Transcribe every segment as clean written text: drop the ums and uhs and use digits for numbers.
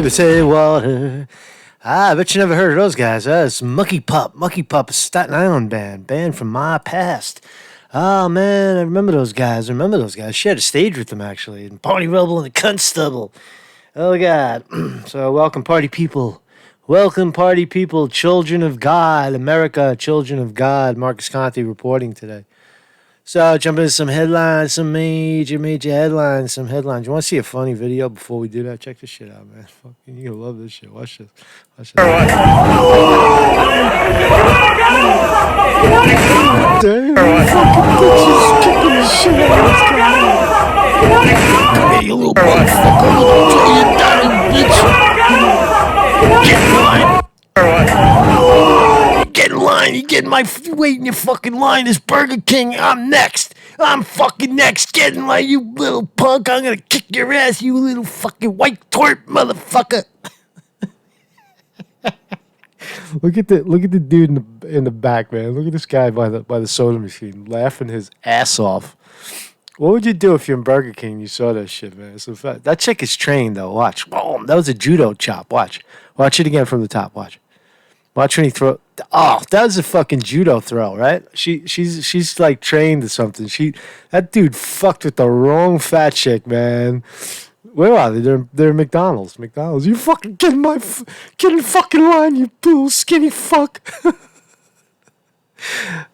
Say water. I bet you never heard of those guys. It's Monkey Pup, a Staten Island band from my past. Oh man, I remember those guys. Shared a stage with them actually, in Party Rebel and the Cunt Stubble. Oh god. So welcome party people, children of God, America, children of God. Marcus Conte reporting today. So jump into some headlines, some major headlines, You want to see a funny video before we do that? Check this shit out, man. Fucking, you're going to love this shit. Watch this. Damn. Fucking bitches kicking the shit out of this guy. Come here, you little motherfucker. Throw you down, bitch. Get in line. Get in line. You get in my wait in your fucking line. This Burger King. I'm next. I'm fucking next. Get in line, you little punk. I'm gonna kick your ass, you little fucking white twerp motherfucker. Look at the dude in the back, man. Look at this guy by the soda machine, laughing his ass off. What would you do if you're in Burger King and you saw that shit, man? So that chick is trained though. Watch. Boom. That was a judo chop. Watch it again from the top. Watch when he throw. Oh, that was a fucking judo throw, right? She's like trained or something. That dude fucked with the wrong fat chick, man. Where are they? They're McDonald's. You fucking get in fucking line, you little skinny fuck.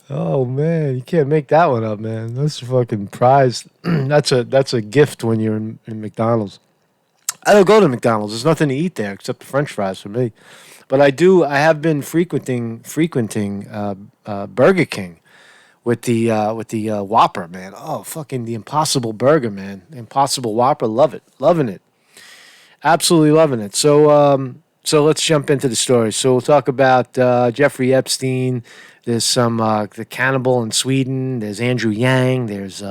Oh man, you can't make that one up, man. That's a fucking prize. That's a gift when you're in McDonald's. I don't go to McDonald's. There's nothing to eat there except the French fries for me. But I have been frequenting Burger King with the Whopper, man. Oh, fucking the Impossible Burger, man. The Impossible Whopper, loving it, absolutely loving it. So let's jump into the story. So we'll talk about Jeffrey Epstein. There's some the cannibal in Sweden. There's Andrew Yang. There's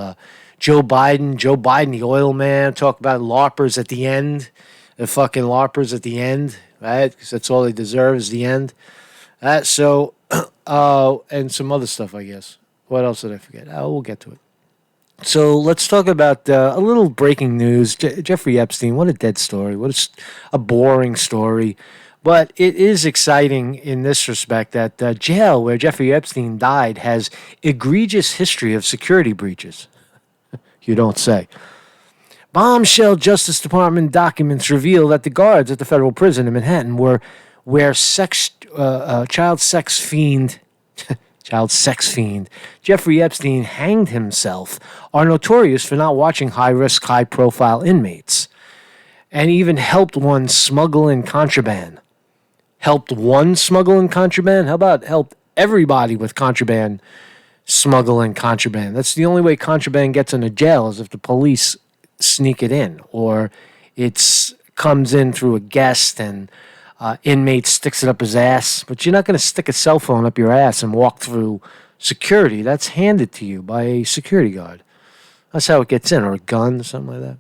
Joe Biden, the oil man. Talk about Larpers at the end. The fucking Larpers at the end. Right, because that's all they deserve is the end. And some other stuff, I guess. What else did I forget? We'll get to it. So let's talk about a little breaking news. Jeffrey Epstein, what a dead story. What a boring story. But it is exciting in this respect that jail where Jeffrey Epstein died has egregious history of security breaches. You don't say. Bombshell Justice Department documents reveal that the guards at the federal prison in Manhattan where child sex fiend Jeffrey Epstein hanged himself are notorious for not watching high-risk, high-profile inmates, and even helped one smuggle in contraband. Helped one smuggle in contraband? How about helped everybody with contraband smuggle in contraband? That's the only way contraband gets into jail is if the police sneak it in, or it comes in through a guest and inmate sticks it up his ass. But you're not going to stick a cell phone up your ass and walk through security. That's handed to you by a security guard. That's how it gets in, or a gun, or something like that.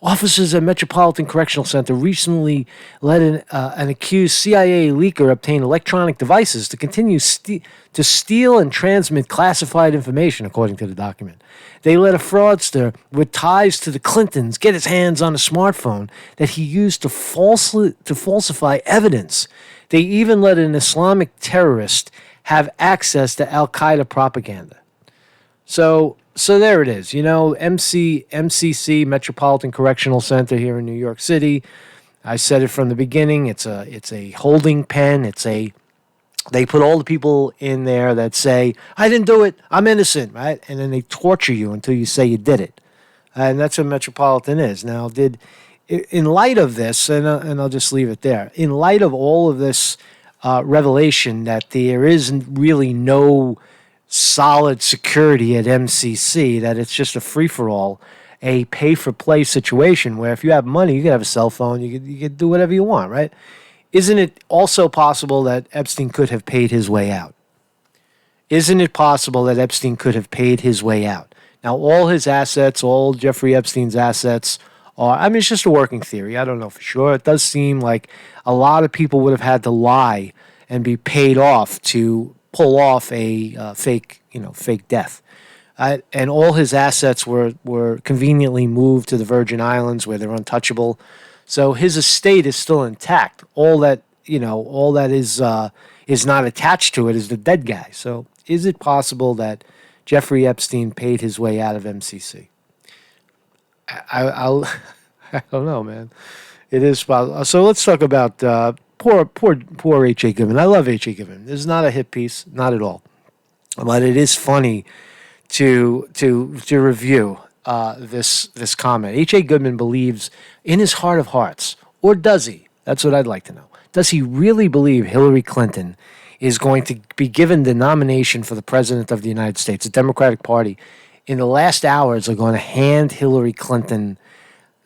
Officers at Metropolitan Correctional Center recently let an accused CIA leaker obtain electronic devices to continue to steal and transmit classified information, according to the document. They let a fraudster with ties to the Clintons get his hands on a smartphone that he used to falsify evidence. They even let an Islamic terrorist have access to Al-Qaeda propaganda. So there it is. MCC, Metropolitan Correctional Center here in New York City. I said it from the beginning. It's a holding pen. They put all the people in there that say, I didn't do it, I'm innocent, right? And then they torture you until you say you did it. And that's what Metropolitan is. Now, in light of this, and I'll just leave it there, in light of all of this revelation that there is really no solid security at MCC, that it's just a free-for-all, a pay-for-play situation where if you have money, you can have a cell phone, you can do whatever you want, right? Isn't it also possible that Epstein could have paid his way out? Isn't it possible that Epstein could have paid his way out? Now, all his assets, all Jeffrey Epstein's assets it's just a working theory. I don't know for sure. It does seem like a lot of people would have had to lie and be paid off to pull off a fake death. And all his assets were conveniently moved to the Virgin Islands where they're untouchable. So his estate is still intact. All that is not attached to it is the dead guy. So is it possible that Jeffrey Epstein paid his way out of MCC? I don't know, man. It is possible. So let's talk about poor H.A. Goodman. I love H.A. Goodman. This is not a hit piece, not at all. But it is funny to review this comment. H.A. Goodman believes in his heart of hearts, or does he? That's what I'd like to know. Does he really believe Hillary Clinton is going to be given the nomination for the president of the United States? The Democratic Party, in the last hours, are going to hand Hillary Clinton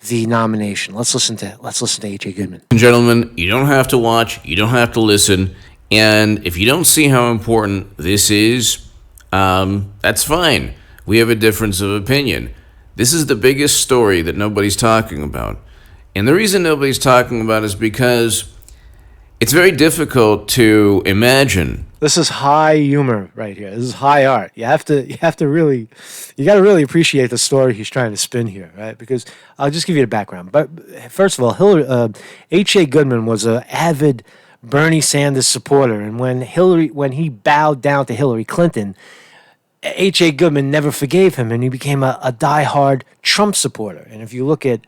the nomination. Let's listen to H.A. Goodman. Gentlemen, you don't have to watch, you don't have to listen, and if you don't see how important this is, that's fine. We have a difference of opinion. This is the biggest story that nobody's talking about. And the reason nobody's talking about it is because it's very difficult to imagine. This is high humor right here. This is high art. You got to really appreciate the story he's trying to spin here, right? Because I'll just give you the background. But first of all, H.A. Goodman was an avid Bernie Sanders supporter, and when he bowed down to Hillary Clinton, H.A. Goodman never forgave him, and he became a diehard Trump supporter. And if you look at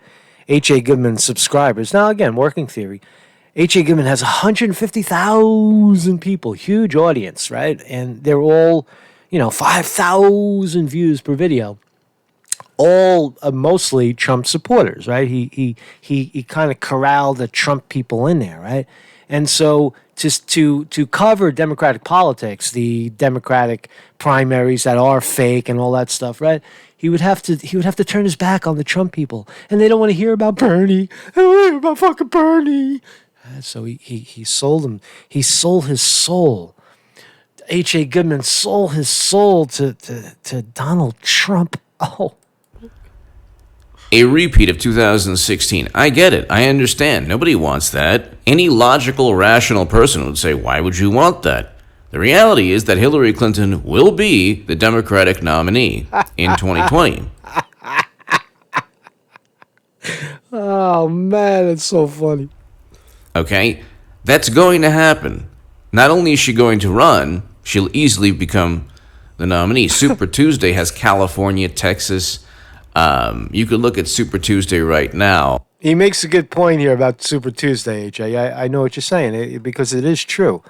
H.A. Goodman's subscribers, now again, working theory, H.A. Goodman has 150,000 people, huge audience, right? And they're all, 5,000 views per video, all mostly Trump supporters, right? He kind of corralled the Trump people in there, right? And so to cover Democratic politics, the Democratic primaries that are fake and all that stuff, right? He would have to turn his back on the Trump people, and they don't want to hear about Bernie. They don't want to hear about fucking Bernie. So he sold him. He sold his soul. H.A. Goodman sold his soul to Donald Trump. Oh. A repeat of 2016. I get it. I understand. Nobody wants that. Any logical, rational person would say, why would you want that? The reality is that Hillary Clinton will be the Democratic nominee in 2020. Oh, man, it's so funny. Okay? That's going to happen. Not only is she going to run, she'll easily become the nominee. Super Tuesday has California, Texas. You could look at Super Tuesday right now. He makes a good point here about Super Tuesday, H.A. I know what you're saying, because it is true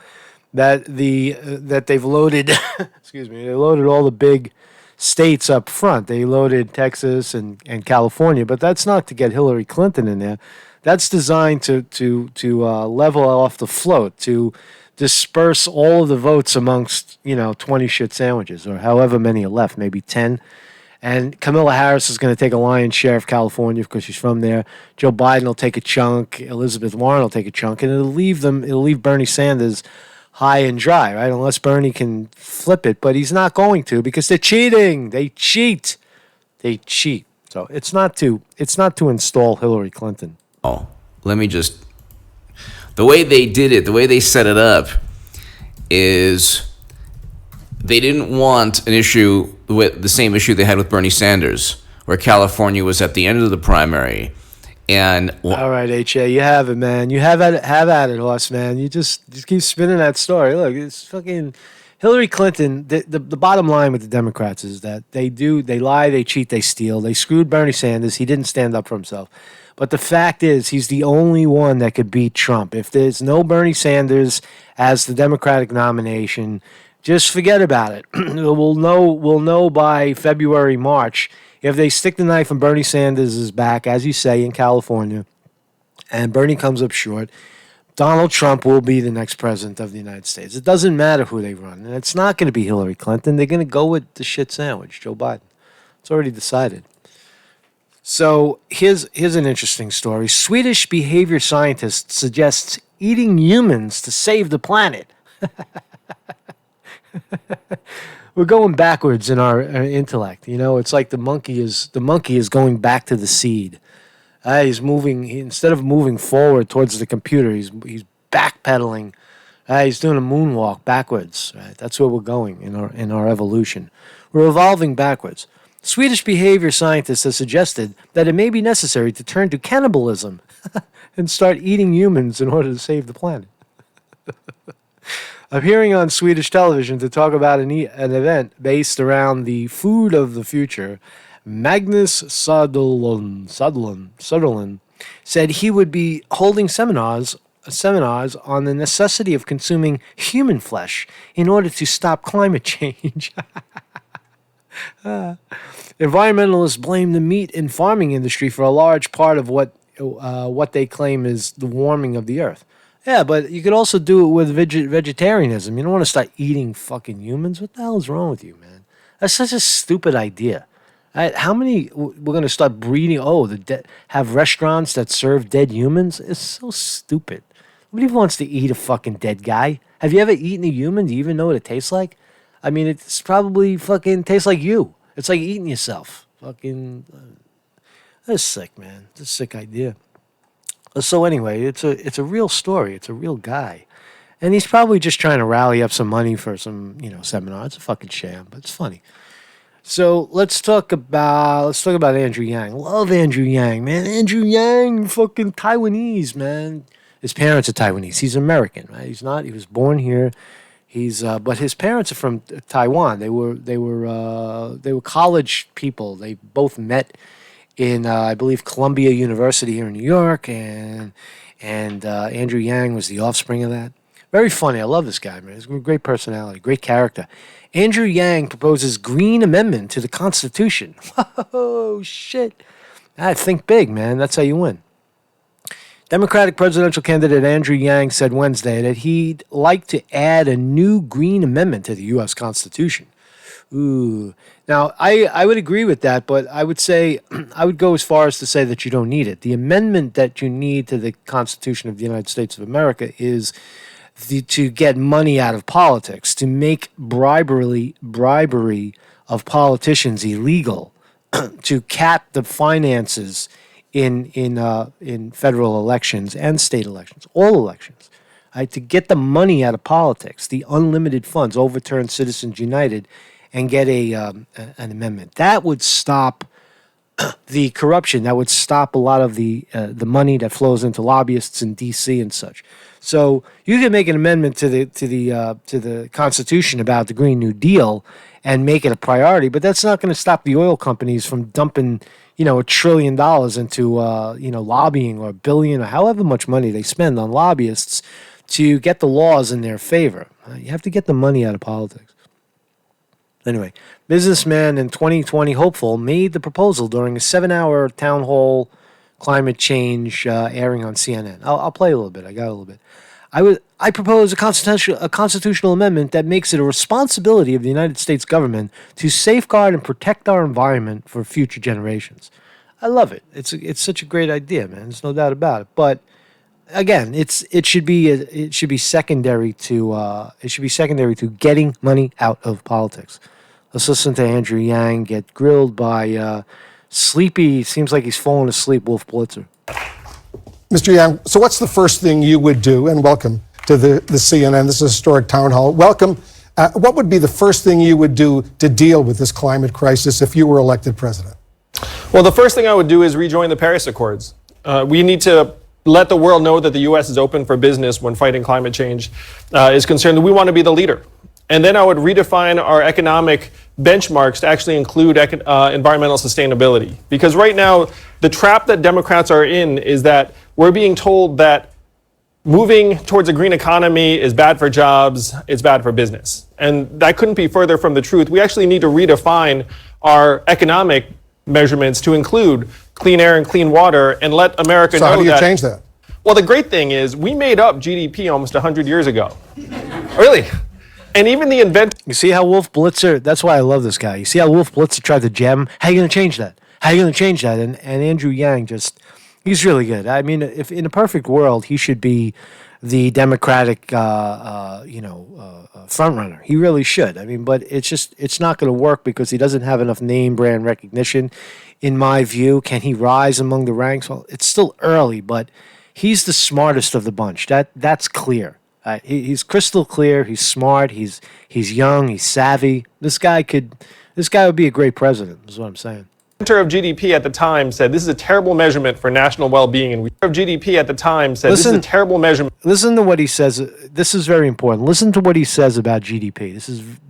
that that they've loaded, they loaded all the big states up front. They loaded Texas and California, but that's not to get Hillary Clinton in there. That's designed to level off the float, to disperse all of the votes amongst 20 shit sandwiches or however many are left, maybe 10. And Kamala Harris is going to take a lion's share of California because she's from there. Joe Biden will take a chunk. Elizabeth Warren will take a chunk, and it'll leave Bernie Sanders high and dry, right? Unless Bernie can flip it, but he's not going to because they're cheating. They cheat. So it's not to install Hillary Clinton. Oh, let me just. The way they did it, the way they set it up, is they didn't want an issue with the same issue they had with Bernie Sanders, where California was at the end of the primary. And all right, H.A., you have it, man. You have at it, horse, man. You just keep spinning that story. Look, it's fucking Hillary Clinton, the bottom line with the Democrats is that they lie, they cheat, they steal. They screwed Bernie Sanders. He didn't stand up for himself. But the fact is, he's the only one that could beat Trump. If there's no Bernie Sanders as the Democratic nomination, just forget about it. We'll know by February, March. If they stick the knife in Bernie Sanders' back, as you say, in California, and Bernie comes up short, Donald Trump will be the next president of the United States. It doesn't matter who they run. And it's not going to be Hillary Clinton. They're going to go with the shit sandwich, Joe Biden. It's already decided. So here's an interesting story. Swedish behavior scientist suggests eating humans to save the planet. We're going backwards in our intellect. You know, it's like the monkey is going back to the seed. He's moving instead of moving forward towards the computer. He's backpedaling. He's doing a moonwalk backwards. Right? That's where we're going in our evolution. We're evolving backwards. Swedish behavior scientists have suggested that it may be necessary to turn to cannibalism and start eating humans in order to save the planet. Appearing on Swedish television to talk about an event based around the food of the future, Magnus Sutherland said he would be holding seminars on the necessity of consuming human flesh in order to stop climate change. Environmentalists blame the meat and farming industry for a large part of what they claim is the warming of the earth. Yeah, but you could also do it with vegetarianism. You don't want to start eating fucking humans. What the hell is wrong with you, man? That's such a stupid idea. How many we're going to start breeding? Have restaurants that serve dead humans? It's so stupid. Nobody wants to eat a fucking dead guy. Have you ever eaten a human? Do you even know what it tastes like? I mean, it's probably fucking tastes like you. It's like eating yourself. Fucking, that's sick, man. It's a sick idea. So anyway, it's a real story. It's a real guy, and he's probably just trying to rally up some money for some seminar. It's a fucking sham, but it's funny. So let's talk about Andrew Yang. Love Andrew Yang, man. Andrew Yang, fucking Taiwanese, man. His parents are Taiwanese. He's American, right? He's not. He was born here. But his parents are from Taiwan. They were college people. They both met in I believe Columbia University here in New York, and Andrew Yang was the offspring of that. Very funny. I love this guy, man. He's a great personality, great character. Andrew Yang proposes Green Amendment to the Constitution. Oh, shit. I think big, man. That's how you win. Democratic presidential candidate Andrew Yang said Wednesday that he'd like to add a new Green Amendment to the U.S. Constitution. Ooh. Now, I would agree with that, but I would say, I would go as far as to say that you don't need it. The amendment that you need to the Constitution of the United States of America is to get money out of politics, to make bribery of politicians illegal, to cap the finances in federal elections and state elections, all elections, right? To get the money out of politics, the unlimited funds, overturn Citizens United, and get an amendment that would stop the corruption. That would stop a lot of the money that flows into lobbyists in D.C. and such. So you can make an amendment to the Constitution about the Green New Deal and make it a priority, but that's not going to stop the oil companies from dumping $1 trillion into lobbying, or $1 billion, or however much money they spend on lobbyists to get the laws in their favor. You have to get the money out of politics. Anyway, businessman and 2020 hopeful made the proposal during a 7-hour town hall climate change airing on CNN. I'll play a little bit. I got a little bit. I propose a constitutional amendment that makes it a responsibility of the United States government to safeguard and protect our environment for future generations. I love it. It's such a great idea, man. There's no doubt about it. But again, it should be secondary to getting money out of politics. Let's listen to Andrew Yang get grilled by sleepy. Seems like he's falling asleep. Wolf Blitzer. Mr. Yang, so what's the first thing you would do, and welcome to the CNN, this is a historic town hall, welcome. What would be the first thing you would do to deal with this climate crisis if you were elected president? Well, the first thing I would do is rejoin the Paris Accords. We need to let the world know that the U.S. is open for business when fighting climate change is concerned. We want to be the leader. And then I would redefine our economic benchmarks to actually include environmental sustainability. Because right now, the trap that Democrats are in is that we're being told that moving towards a green economy is bad for jobs, it's bad for business. And that couldn't be further from the truth. We actually need to redefine our economic measurements to include clean air and clean water and let America know that. So how do you change that? Well, the great thing is we made up GDP almost 100 years ago. Really. And even the inventor. You see how Wolf Blitzer, that's why I love this guy. You see how Wolf Blitzer tried to jam him? How are you going to change that? How are you going to change that? And Andrew Yang just, he's really good. I mean, if in a perfect world, he should be the Democratic, front runner. He really should. I mean, but it's not going to work because he doesn't have enough name brand recognition. In my view, can he rise among the ranks? Well, it's still early, but he's the smartest of the bunch. That's clear. He's crystal clear. He's smart. He's young. He's savvy. This guy would be a great president. Is what I'm saying. Inventor of GDP at the time said this is a terrible measurement for national well-being, and of GDP at the time said this is a terrible measurement. Listen to what he says. This is very important. Listen to what he says about GDP.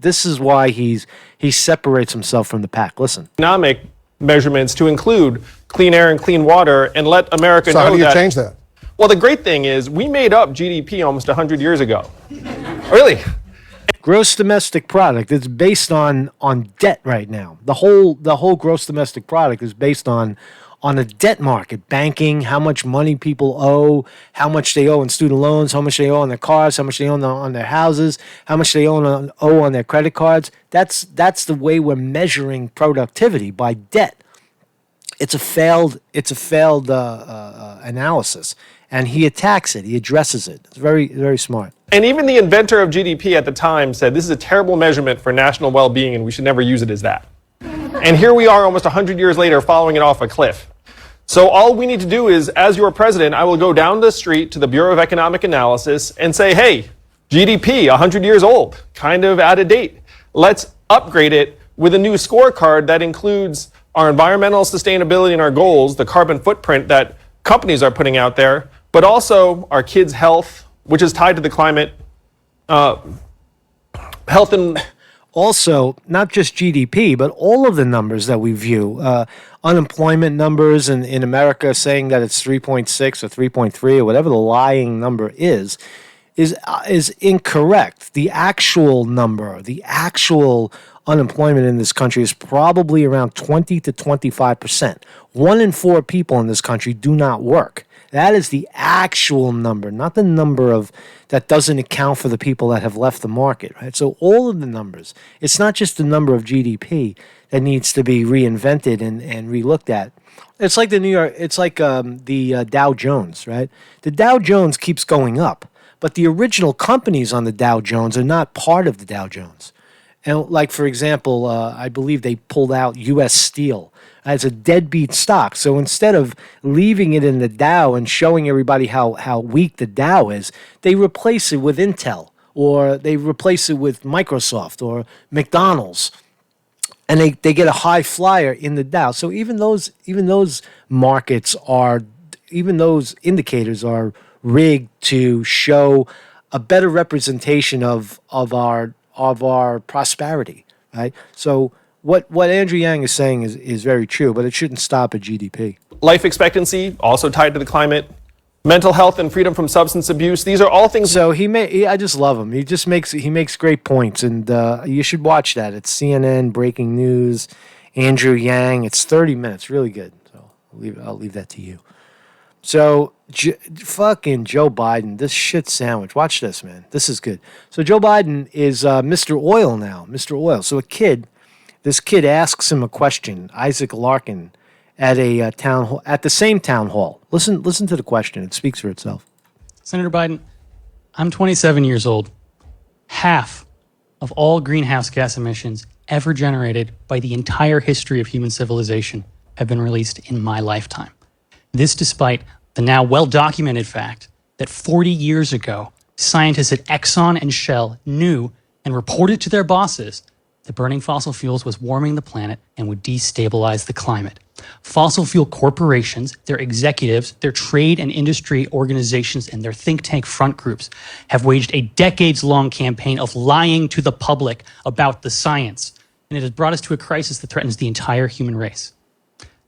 This is why he separates himself from the pack. Listen. Economic measurements to include clean air and clean water, and let America know that. So how do you change that? Well, the great thing is we made up GDP almost 100 years ago. Really. Gross domestic product. It's based on debt right now. The whole gross domestic product is based on a debt market, banking, how much money people owe, how much they owe in student loans, how much they owe on their cars, how much they owe on their houses, how much they owe on their credit cards. That's the way we're measuring productivity, by debt. It's a failed analysis, and he attacks it. He addresses it. It's very, very smart. And even the inventor of GDP at the time said this is a terrible measurement for national well-being, and we should never use it as that. And here we are almost 100 years later following it off a cliff. So all we need to do is, as your president, I will go down the street to the Bureau of Economic Analysis and say, hey, GDP, 100 years old, kind of out of date. Let's upgrade it with a new scorecard that includes our environmental sustainability and our goals, the carbon footprint that companies are putting out there, but also our kids' health, which is tied to the climate, health and... Also, not just GDP, but all of the numbers that we view. Unemployment numbers in America saying that it's 3.6 or 3.3 or whatever the lying number is incorrect. The actual number, the actual unemployment in this country is probably around 20 to 25%. 1 in 4 people in this country do not work. That is the actual number, not the number that doesn't account for the people that have left the market, right? So all of the numbers, it's not just the number of GDP that needs to be reinvented and relooked at. It's like the Dow Jones, right? The Dow Jones keeps going up, but the original companies on the Dow Jones are not part of the Dow Jones. And like, for example, I believe they pulled out U.S. Steel as a deadbeat stock. So instead of leaving it in the Dow and showing everybody how weak the Dow is, they replace it with Intel, or they replace it with Microsoft or McDonald's, and they get a high flyer in the Dow. So even those markets even those indicators are rigged to show a better representation of our prosperity, right? So what Andrew Yang is saying is very true, but it shouldn't stop at GDP. Life expectancy, also tied to the climate. Mental health and freedom from substance abuse. These are all things. So I just love him. He makes great points, and you should watch that. It's CNN Breaking News. Andrew Yang. It's 30 minutes, really good. So I'll leave that to you. So fucking Joe Biden, this shit sandwich. Watch this, man. This is good. So Joe Biden is Mr. Oil now. Mr. Oil. So this kid asks him a question. Isaac Larkin at a town hall, at the same town hall. Listen to the question. It speaks for itself. Senator Biden, I'm 27 years old. Half of all greenhouse gas emissions ever generated by the entire history of human civilization have been released in my lifetime. This despite the now well-documented fact that 40 years ago, scientists at Exxon and Shell knew and reported to their bosses that burning fossil fuels was warming the planet and would destabilize the climate. Fossil fuel corporations, their executives, their trade and industry organizations, and their think tank front groups have waged a decades-long campaign of lying to the public about the science, and it has brought us to a crisis that threatens the entire human race.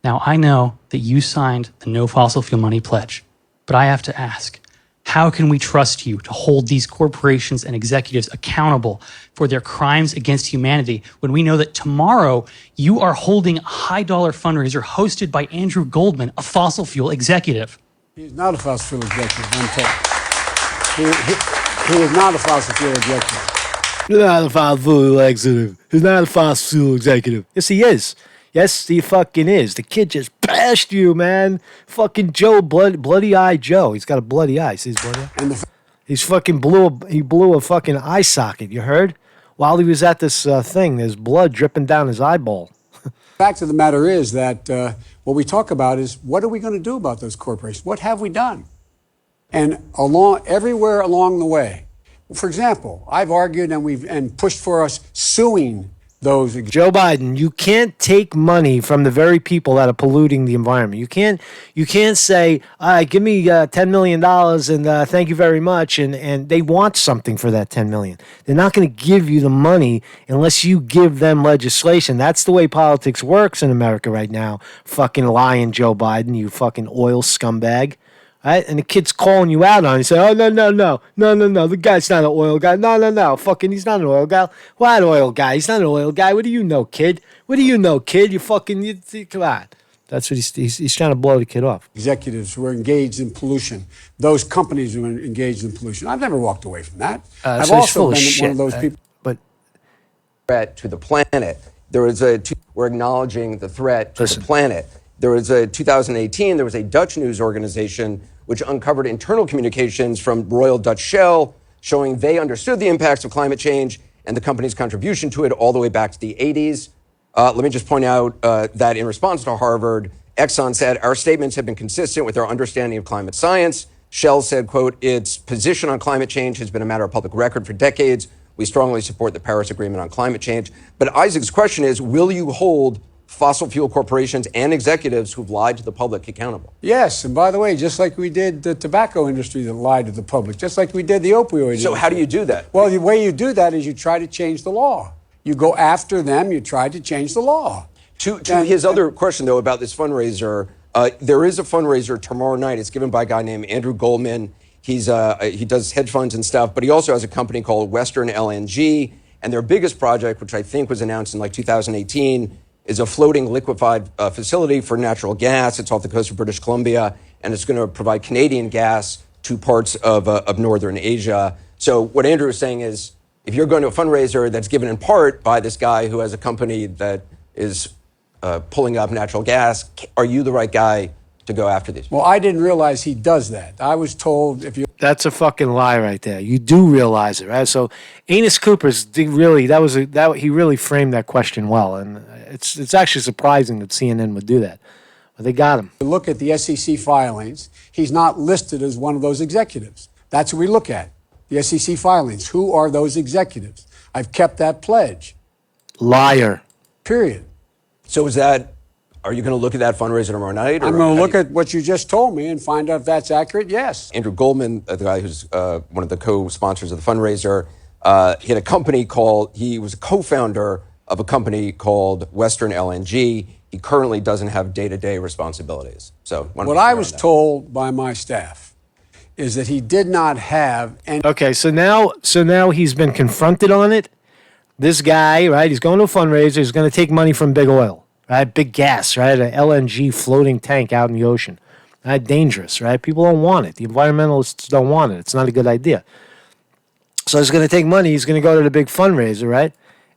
Now, I know that you signed the No Fossil Fuel Money Pledge, but I have to ask, how can we trust you to hold these corporations and executives accountable for their crimes against humanity when we know that tomorrow you are holding a high-dollar fundraiser hosted by Andrew Goldman, a fossil fuel executive? He's not a fossil fuel executive, I'm told. He is not a fossil fuel executive. He's not a fossil fuel executive. He's not a fossil fuel executive. Yes, he is. Yes, he fucking is. The kid just bashed you, man. Fucking Joe, bloody eye Joe. He's got a bloody eye. See his bloody eye? He's fucking blew a fucking eye socket. You heard? While he was at this thing, there's blood dripping down his eyeball. The fact of the matter is that what we talk about is what are we going to do about those corporations? What have we done? And everywhere along the way, for example, I've argued and pushed for us suing those. Joe Biden, you can't take money from the very people that are polluting the environment. You can't say, all right, give me $10 million and thank you very much. And they want something for that $10 million. They're not going to give you the money unless you give them legislation. That's the way politics works in America right now. Fucking lying Joe Biden, you fucking oil scumbag. Right? And the kid's calling you out on it. You say, oh, no. The guy's not an oil guy. No. Fucking, he's not an oil guy. What oil guy? He's not an oil guy. What do you know, kid? You fucking, come on. That's what he's trying to blow the kid off. Executives who are engaged in pollution, those companies who are engaged in pollution. I've never walked away from that. I've also been one of those people. But threat to the planet. We're acknowledging the threat to the planet. There was 2018, there was a Dutch news organization which uncovered internal communications from Royal Dutch Shell showing they understood the impacts of climate change and the company's contribution to it all the way back to the 80s. Let me just point out that in response to Harvard, Exxon said, our statements have been consistent with our understanding of climate science. Shell said, quote, its position on climate change has been a matter of public record for decades. We strongly support the Paris Agreement on climate change. But Isaac's question is, will you hold fossil fuel corporations and executives who've lied to the public accountable? Yes, and by the way, just like we did the tobacco industry that lied to the public, just like we did the opioid industry. So how do you do that? Well, the way you do that is you try to change the law. You go after them, you try to change the law. To his other question, though, about this fundraiser, there is a fundraiser tomorrow night. It's given by a guy named Andrew Goldman. He does hedge funds and stuff, but he also has a company called Western LNG. And their biggest project, which I think was announced in like 2018, is a floating liquefied facility for natural gas. It's off the coast of British Columbia, and it's going to provide Canadian gas to parts of northern Asia. So what Andrew is saying is, if you're going to a fundraiser that's given in part by this guy who has a company that is pulling up natural gas, are you the right guy to go after these people? Well, I didn't realize he does that. I was told if you... That's a fucking lie right there. You do realize it, right? So Enos Cooper's he really framed that question well, and it's actually surprising that CNN would do that. But they got him. Look at the SEC filings. He's not listed as one of those executives. That's what we look at. The SEC filings. Who are those executives? I've kept that pledge. Liar. Period. So are you going to look at that fundraiser tomorrow night? I'm going to look at what you just told me and find out if that's accurate, yes. Andrew Goldman, the guy who's one of the co-sponsors of the fundraiser, he had a company he was a co-founder of a company called Western LNG. He currently doesn't have day-to-day responsibilities. So what I was told by my staff is that he did not have any... Okay, so now he's been confronted on it. This guy, right, he's going to a fundraiser. He's going to take money from big oil. Right, big gas, right? An LNG floating tank out in the ocean. Right, dangerous, right? People don't want it. The environmentalists don't want it. It's not a good idea. So he's going to take money. He's going to go to the big fundraiser, right?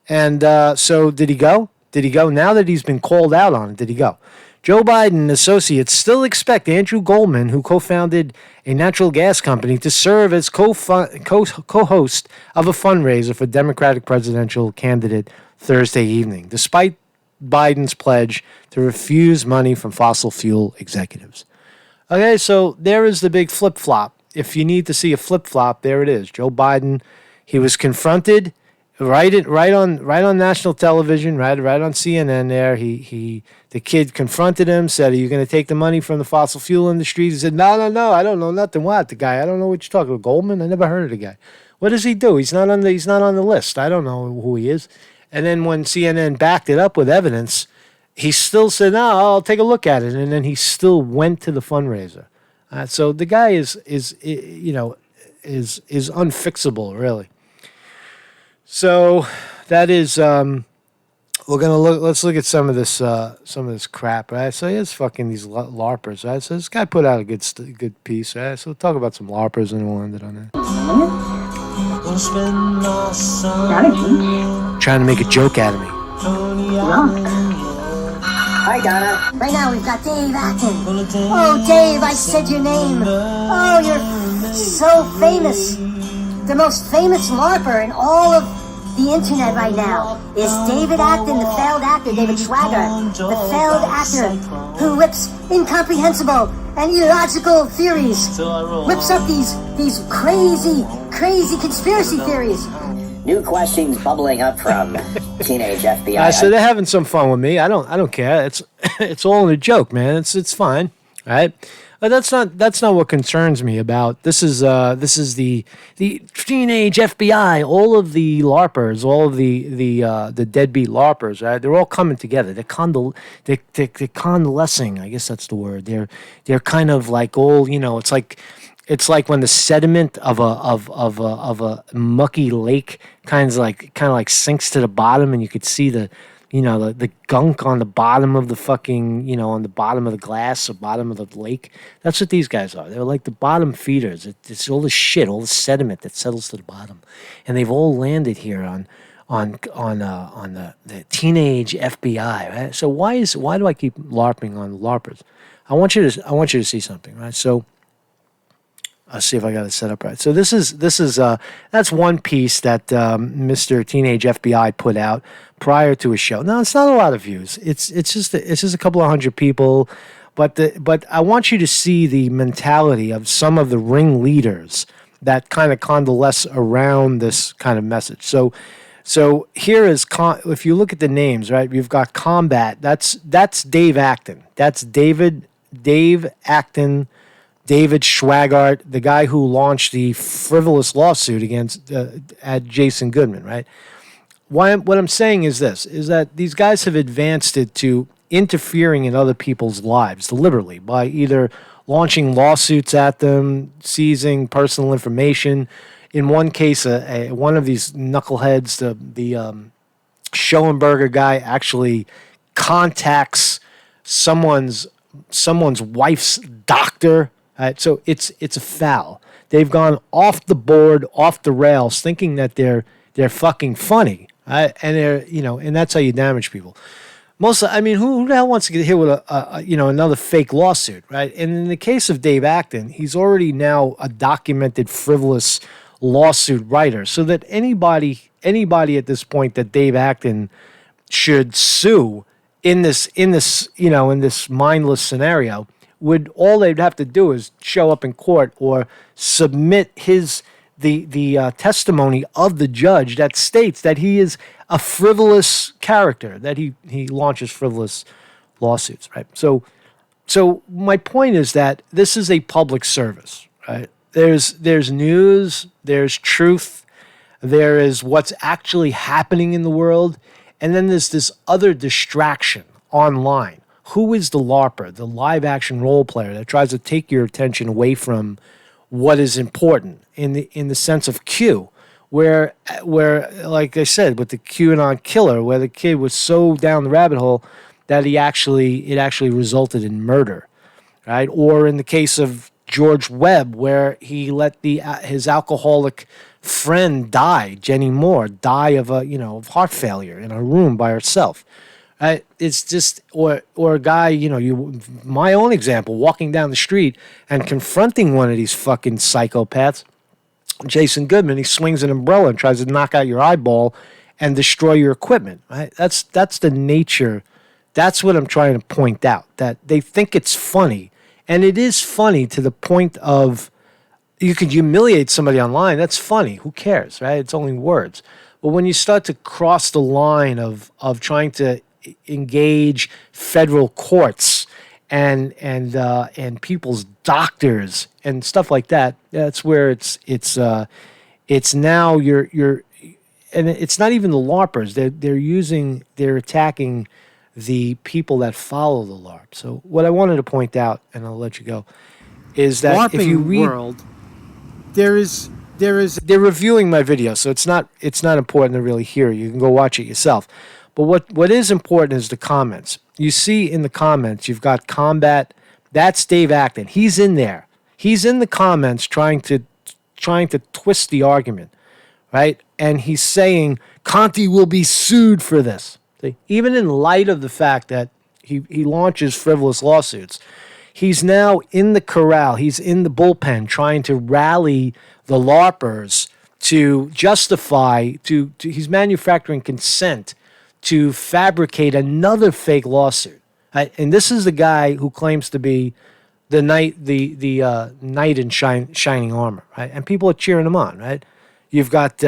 And so did he go? Did he go? Now that he's been called out on it, did he go? Joe Biden and associates still expect Andrew Goldman, who co-founded a natural gas company, to serve as co-host of a fundraiser for Democratic presidential candidate Thursday evening, despite Biden's pledge to refuse money from fossil fuel executives. Okay, so there is the big flip-flop. If you need to see a flip-flop, there it is. Joe Biden, he was confronted, Right on national television, right on CNN. There, the kid confronted him, said, "Are you going to take the money from the fossil fuel industry?" He said, "No, I don't know nothing." What, the guy? I don't know what you're talking about. Goldman? I never heard of the guy. What does he do? He's not on the list. I don't know who he is. And then when CNN backed it up with evidence, he still said, "No, I'll take a look at it." And then he still went to the fundraiser. So the guy is unfixable, really. So that is we're gonna look. Let's look at some of this crap, right? So here's fucking these Larpers, right? So this guy put out a good piece, right? So we'll talk about some Larpers and we'll end it on that. Trying to make a joke out of me. Hi, Donna. Right now we've got Dave Acton. Oh, Dave, I said your name. Oh, you're so famous. The most famous LARPer in all of the internet right now is David Acton, the failed actor, David Schwager, the failed actor who whips incomprehensible and illogical theories, whips up these crazy conspiracy theories. New questions bubbling up from teenage FBI. So they're having some fun with me. I don't care. It's all in a joke, man. It's fine, right? But that's not what concerns me about this is the teenage FBI, all of the Larpers, all of the deadbeat Larpers, right? They're all coming together. They're convalescing. I guess that's the word. They're kind of like all, it's like when the sediment of a mucky lake kind of like sinks to the bottom, and you could see the gunk on the bottom of the fucking, on the bottom of the glass or bottom of the lake. That's what these guys are. They're like the bottom feeders. It's all the shit, all the sediment that settles to the bottom, and they've all landed here on the teenage FBI. Right? So why do I keep LARPing on Larpers? I want you to see something, right? So. I'll see if I got it set up right. So this is that's one piece that Mr. Teenage FBI put out prior to his show. Now it's not a lot of views. It's just a couple of hundred people, but I want you to see the mentality of some of the ringleaders that kind of coalesce around this kind of message. So here is if you look at the names, right? You've got Combat. That's Dave Acton. That's Dave Acton. David Schwagart, the guy who launched the frivolous lawsuit against at Jason Goodman, right? What I'm saying is this, is that these guys have advanced it to interfering in other people's lives deliberately by either launching lawsuits at them, seizing personal information. In one case, one of these knuckleheads, the Schoenberger guy, actually contacts someone's wife's doctor. So it's a foul. They've gone off the board, off the rails, thinking that they're fucking funny, and they're and that's how you damage people. Who the hell wants to get hit with another fake lawsuit, right? And in the case of Dave Acton, he's already now a documented frivolous lawsuit writer, so that anybody at this point that Dave Acton should sue in this mindless scenario. All they'd have to do is show up in court or submit the testimony of the judge that states that he is a frivolous character, that he launches frivolous lawsuits, right? So my point is that this is a public service, right? There's news, there's truth, there is what's actually happening in the world, and then there's this other distraction online. Who is the LARPer, the live action role player that tries to take your attention away from what is important in the sense of Q, where like I said with the QAnon killer, where the kid was so down the rabbit hole that it actually resulted in murder, right? Or in the case of George Webb, where he let his alcoholic friend die, Jenny Moore, die of of heart failure in a room by herself. It's just, or a guy, my own example, walking down the street and confronting one of these fucking psychopaths, Jason Goodman. He swings an umbrella and tries to knock out your eyeball and destroy your equipment. Right? That's the nature. That's what I'm trying to point out. That they think it's funny, and it is funny to the point of you could humiliate somebody online. That's funny. Who cares, right? It's only words. But when you start to cross the line of trying to engage federal courts and people's doctors and stuff like that, that's where it's now you're and it's not even the LARPers. They're attacking the people that follow the LARP. So what I wanted to point out, and I'll let you go, is that LARPing if you read world, there is they're reviewing my video, so it's not important to really hear. You can go watch it yourself. But what is important is the comments. You see in the comments, you've got Combat. That's Dave Acton. He's in there. He's in the comments trying to twist the argument, right? And he's saying Conte will be sued for this. See? Even in light of the fact that he launches frivolous lawsuits, he's now in the corral. He's in the bullpen trying to rally the LARPers to justify, he's manufacturing consent to fabricate another fake lawsuit. Right? And this is the guy who claims to be the knight in shining armor, right? And people are cheering him on, right? You've got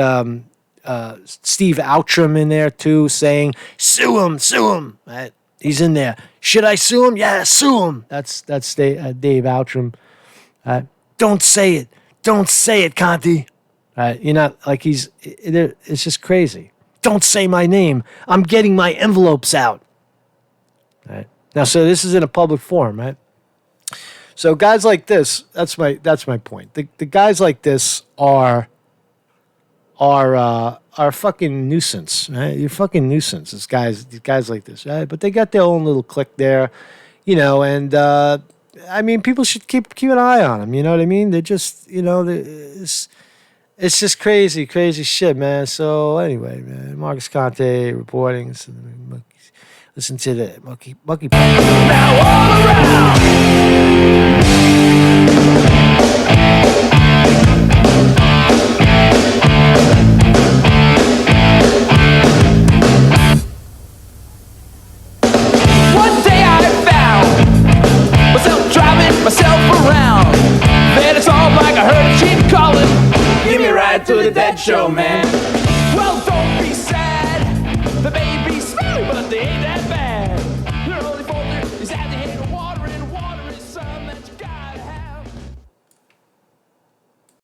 Steve Outram in there too, saying, "Sue him," right? He's in there. Should I sue him? Yeah, sue him. That's Dave Outram. Don't say it, Conte. You're not like it's just crazy. Don't say my name. I'm getting my envelopes out. Right now, so this is in a public forum, right? So guys like this, that's my point. The guys like this are fucking nuisance, right? You're fucking nuisance. These guys like this, right? But they got their own little clique there, and I mean, people should keep an eye on them. You know what I mean? They're just, it's just crazy shit, man. So anyway, man, Marcus Conte reporting. Listen to the monkey. Now all around. One day I found myself driving myself around. Then it's all like I heard a sheep calling. Give me a ride to the dead show, man.